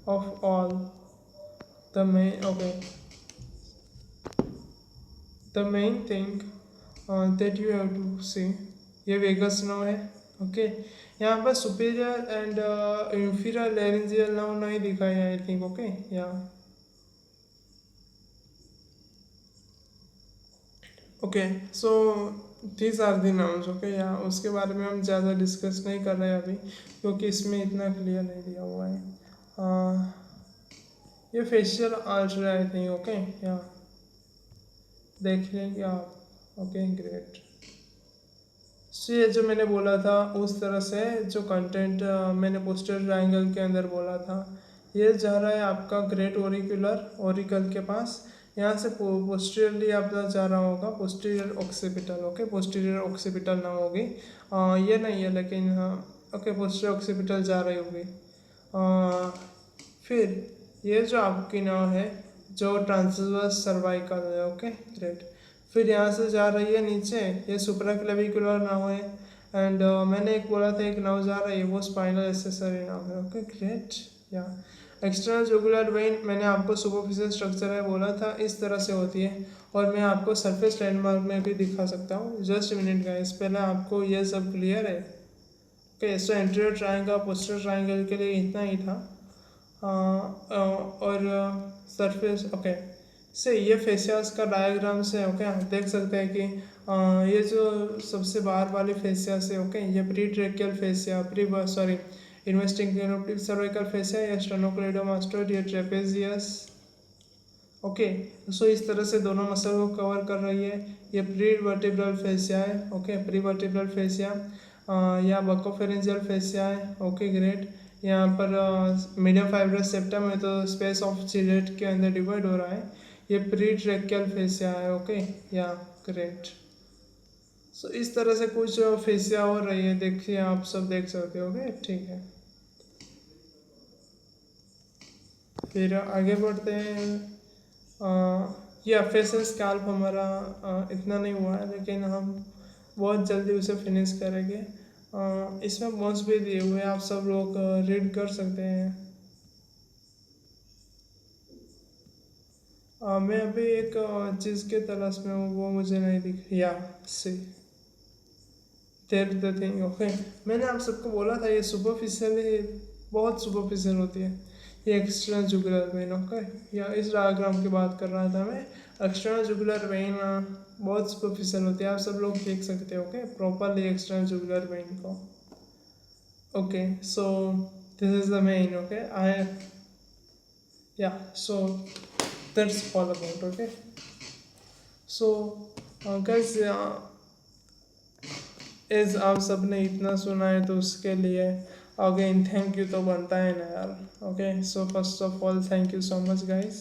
of all the main okay the main thing that you have to see, ये वेगस नर्व है। ओके, यहाँ पर superior and inferior laryngeal nerve नहीं दिखाया I think. Okay, yeah okay, so these are the nouns. Okay, yeah उसके बारे में हम ज़्यादा डिस्कस नहीं कर रहे हैं अभी, क्योंकि इसमें इतना क्लियर नहीं दिया हुआ है। ये फेशियल आर्च है आई थिंक। ओके, या देख लेंगे आप। Okay, great. सो ये जो मैंने बोला था उस तरह से जो कंटेंट मैंने पोस्टर ट्रायंगल के अंदर बोला था, ये जा रहा है आपका ग्रेट ओरिकुलर ओरिकल के पास। यहाँ से पोस्टीरियरली आपका जा रहा होगा posterior occipital. Okay, posterior occipital ना होगी, ये नहीं है लेकिन हाँ। ओके, पोस्टीरियर ऑक्सीपिटल जा रही होगी। फिर ये जो आपकी नाव है जो ट्रांसवर्स सर्वाइकल है। Okay, great. फिर यहाँ से जा रही है नीचे, ये सुप्राक्लेविकुलर नाव है। एंड मैंने एक बोला था एक नाव जा रही है, वो स्पाइनल एक्सेसरी नाव है। Okay, great. या एक्सटर्नल जुगुलर वेन मैंने आपको सुपरफिशियल स्ट्रक्चर है बोला था, इस तरह से होती है। और मैं आपको सरफेस लैंडमार्क में भी दिखा सकता हूँ। जस्ट मिनट गाइस, पहले आपको ये सब क्लियर है। ओके, सो एंटीरियर ट्रायंगल पोस्टीरियर ट्रायंगल के लिए इतना ही था। और सरफेस ओके से ये फेसियास का डायग्राम से। ओके, आप देख सकते हैं कि ये जो सबसे बाहर वाली फेसिया से, ओके, ये pre tracheal fascia investigative cervical fascia, या स्टेनोक्लेडोमास्टोइड, ये ट्रेपेजियस। ओके, सो इस तरह से दोनों मसल को कवर कर रही है। ये प्री वर्टिब्रल फेसिया है। ओके, प्री वर्टिब्रल फेसिया या बकोफेरेंजियल फेसिया है। Okay, great. यहाँ पर मीडियम फाइब्रस सेप्टम है तो स्पेस ऑफ चिलेट के अंदर डिवाइड हो रहा है। ये प्री ट्रेकियल फेसिया है। ओके, या ग्रेट। सो इस तरह से कुछ फेसिया हो रही है, देखिए आप सब देख सकते हो। ओके, ठीक है। फिर आगे बढ़ते हैं। ये फेशियल स्कैल्प हमारा इतना नहीं हुआ है, लेकिन हम बहुत जल्दी उसे फिनिश करेंगे। इसमें बोन्स भी दिए हुए हैं, आप सब लोग रीड कर सकते हैं। मैं अभी एक चीज़ के तलाश में हूँ, वो मुझे नहीं दिख या सी देयर द थिंग। ओके, मैंने आप सबको बोला था ये सुपरफिशियल है, बहुत सुपरफिशियल होती है ये एक्सटर्नल जुगुलर वेन। ओके, या इस डायग्राम की बात कर रहा था मैं। एक्सटर्नल जुगुलर वेन बहुत सुपरफिशियल होती है, आप सब लोग देख सकते हो। Okay, properly external jugular vein को। Okay, so this is the main. Okay, I yeah so that's all about. Okay, so guys, as आप सब ने इतना सुना है तो उसके लिए अगेन थैंक यू तो बनता है ना यार। Okay, so first of all thank you so much guys.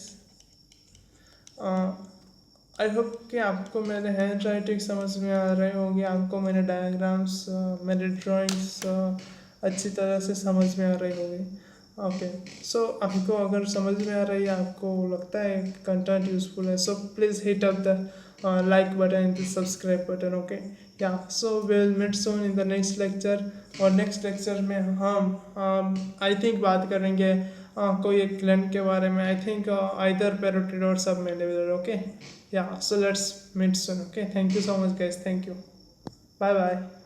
I hope कि आपको मेरे हैंड राइटिंग समझ में आ रहे होंगे, आपको मेरे डायग्राम्स मेरे ड्राइंग्स अच्छी तरह से समझ में आ रही होगी। ओके, सो आपको अगर समझ में आ रही है, आपको लगता है कंटेंट यूजफुल है, so please hit up the like button and the subscribe button। okay, yeah, so we'll meet soon in the next lecture। और नेक्स्ट लेक्चर में हम आई थिंक बात करेंगे कोई एक ग्लैंड के बारे में। आई थिंक आइदर पैरोटिड और सब mandibular. Okay, yeah so let's meet soon. Okay, thank you so much guys, thank you, bye bye.